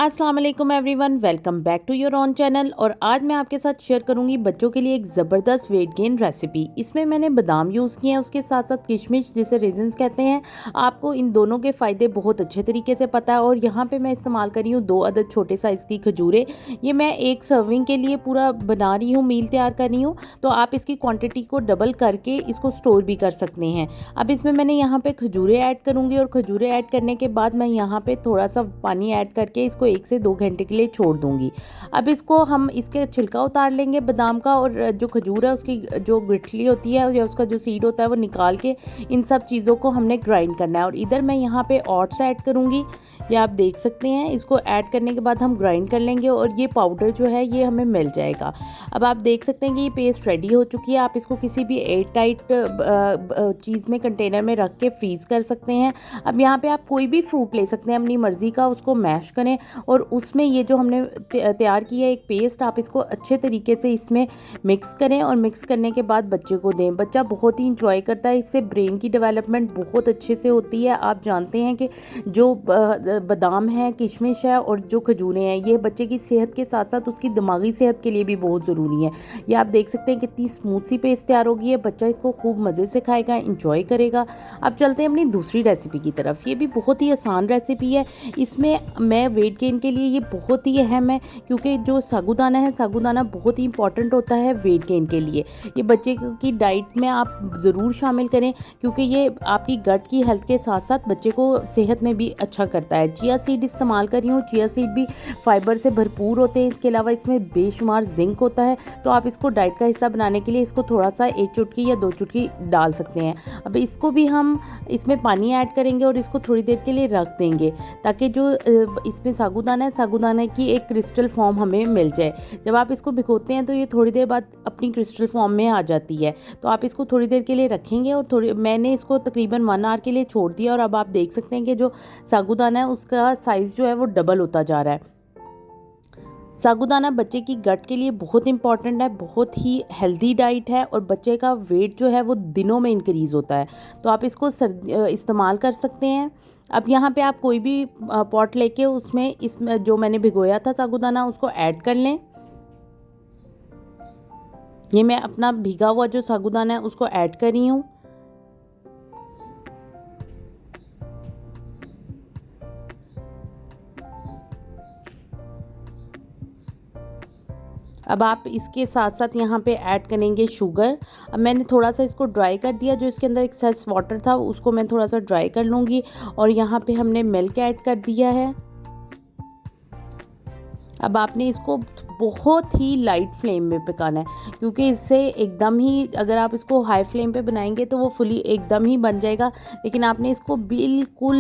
अस्सलाम वालेकुम everyone, welcome back to your own channel. और आज मैं आपके साथ शेयर करूंगी बच्चों के लिए एक ज़बरदस्त वेट गेन रेसिपी। इसमें मैंने बादाम यूज़ किए हैं, उसके साथ साथ किशमिश जिसे रेजिन्स कहते हैं। आपको इन दोनों के फ़ायदे बहुत अच्छे तरीके से पता है। और यहाँ पे मैं इस्तेमाल कर रही हूँ 2 अदद छोटे साइज़ की खजूरें। ये मैं एक सर्विंग के लिए पूरा बना रही हूँ, मील तैयार कर रही हूँ, तो आप इसकी क्वान्टिटी को डबल करके इसको स्टोर भी कर सकते हैं। अब इसमें मैंने यहाँ पर खजूरें ऐड करूँगी और खजूरें ऐड करने के बाद मैं यहाँ पर थोड़ा सा पानी ऐड करके इसको 1 से 2 घंटे के लिए छोड़ दूंगी। अब इसको हम इसके छिलका उतार लेंगे बादाम का, और जो खजूर है उसकी जो गुठली होती है या उसका जो सीड होता है वो निकाल के इन सब चीज़ों को हमने ग्राइंड करना है। और इधर मैं यहाँ पे ओट्स ऐड करूँगी, ये आप देख सकते हैं। इसको ऐड करने के बाद हम ग्राइंड कर लेंगे और ये पाउडर जो है ये हमें मिल जाएगा। अब आप देख सकते हैं कि ये पेस्ट रेडी हो चुकी है। आप इसको किसी भी एयर टाइट चीज़ में, कंटेनर में रख के फ्रीज़ कर सकते हैं। अब यहाँ पे आप कोई भी फ्रूट ले सकते हैं अपनी मर्ज़ी का, उसको मैश करें और उसमें ये जो हमने तैयार किया है एक पेस्ट, आप इसको अच्छे तरीके से इसमें मिक्स करें और मिक्स करने के बाद बच्चे को दें। बच्चा बहुत ही इंजॉय करता है, इससे ब्रेन की डेवलपमेंट बहुत अच्छे से होती है। आप जानते हैं कि जो बादाम है, किशमिश है और जो खजूरें हैं, ये बच्चे की सेहत के साथ साथ उसकी दिमागी सेहत के लिए भी बहुत ज़रूरी है। ये आप देख सकते हैं कितनी स्मूथ सी पेस्ट तैयार होगी है। बच्चा इसको खूब मज़े से खाएगा, इंजॉय करेगा। अब चलते हैं अपनी दूसरी रेसिपी की तरफ। ये भी बहुत ही आसान रेसिपी है। इसमें मैं वेट गेन के लिए ये बहुत ही अहम है, क्योंकि जो साबूदाना है, साबूदाना बहुत ही इंपॉर्टेंट होता है वेट गेन के लिए। ये बच्चे की डाइट में आप ज़रूर शामिल करें, क्योंकि ये आपकी गट की हेल्थ के साथ साथ बच्चे को सेहत में भी अच्छा करता है। चिया सीड इस्तेमाल कर रही हूँ। चिया सीड भी फाइबर से भरपूर होते हैं। इसके अलावा इसमें बेशुमार जिंक होता है, तो आप इसको डाइट का हिस्सा बनाने के लिए इसको थोड़ा सा 1 चुटकी या 2 चुटकी डाल सकते हैं। अब इसको भी हम इसमें पानी ऐड करेंगे और इसको थोड़ी देर के लिए रख देंगे, ताकि जो इसमें साबूदाना है, साबूदाना की एक क्रिस्टल फॉर्म हमें मिल जाए। जब आप इसको भिगोते हैं तो ये थोड़ी देर बाद अपनी क्रिस्टल फॉर्म में आ जाती है। तो आप इसको थोड़ी देर के लिए रखेंगे और मैंने इसको तकरीबन 1 आवर के लिए छोड़ दिया। और अब आप देख सकते हैं कि जो साबूदाना है उसका साइज़ जो है वो डबल होता जा रहा है। साबूदाना बच्चे की गट के लिए बहुत इंपॉर्टेंट है, बहुत ही हेल्दी डाइट है और बच्चे का वेट जो है वो दिनों में इंक्रीज़ होता है। तो आप इसको इस्तेमाल कर सकते हैं। अब यहाँ पे आप कोई भी पॉट लेके उसमें इसमें जो मैंने भिगोया था साबूदाना उसको ऐड कर लें। ये मैं अपना भीगा हुआ जो साबूदाना है उसको ऐड कर रही हूँ। अब आप इसके साथ साथ यहाँ पे ऐड करेंगे शुगर। अब मैंने थोड़ा सा इसको ड्राई कर दिया, जो इसके अंदर एक्सेस वाटर था उसको मैं थोड़ा सा ड्राई कर लूँगी। और यहाँ पे हमने मिल्क ऐड कर दिया है। अब आपने इसको बहुत ही लाइट फ्लेम में पकाना है, क्योंकि इससे एकदम ही, अगर आप इसको हाई फ्लेम पे बनाएंगे तो वो फुली एकदम ही बन जाएगा। लेकिन आपने इसको बिल्कुल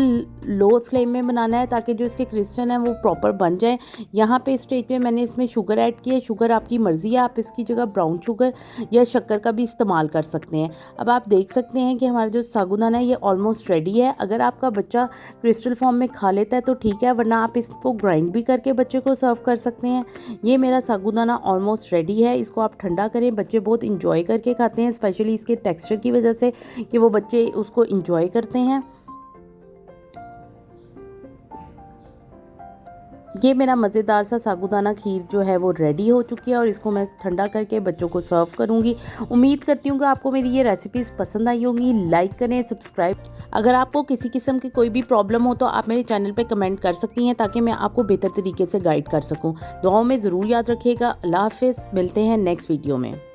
लो फ्लेम में बनाना है, ताकि जो इसके क्रिस्टल हैं वो प्रॉपर बन जाए। यहाँ पे स्टेज पे मैंने इसमें शुगर ऐड की है। शुगर आपकी मर्ज़ी है, आप इसकी जगह ब्राउन शुगर या शक्कर का भी इस्तेमाल कर सकते हैं। अब आप देख सकते हैं कि हमारा जो साबूदाना है ये ऑलमोस्ट रेडी है। अगर आपका बच्चा क्रिस्टल फॉर्म में खा लेता है तो ठीक है, वरना आप इसको ग्राइंड भी करके बच्चे को सर्व कर सकते हैं। ये मेरा साबूदाना ऑलमोस्ट रेडी है। इसको आप ठंडा करें, बच्चे बहुत इंजॉय करके खाते हैं, स्पेशली इसके टेक्सचर की वजह से कि वो बच्चे उसको इंजॉय करते हैं। ये मेरा मज़ेदार सा साबूदाना खीर जो है वो रेडी हो चुकी है और इसको मैं ठंडा करके बच्चों को सर्व करूँगी। उम्मीद करती हूँ कि आपको मेरी ये रेसिपीज़ पसंद आई होंगी। लाइक करें, सब्सक्राइब। अगर आपको किसी किस्म की कोई भी प्रॉब्लम हो तो आप मेरे चैनल पे कमेंट कर सकती हैं, ताकि मैं आपको बेहतर तरीके से गाइड कर सकूँ। दुआओं में ज़रूर याद रखिएगा। अल्लाह हाफ़िज़, मिलते हैं नेक्स्ट वीडियो में।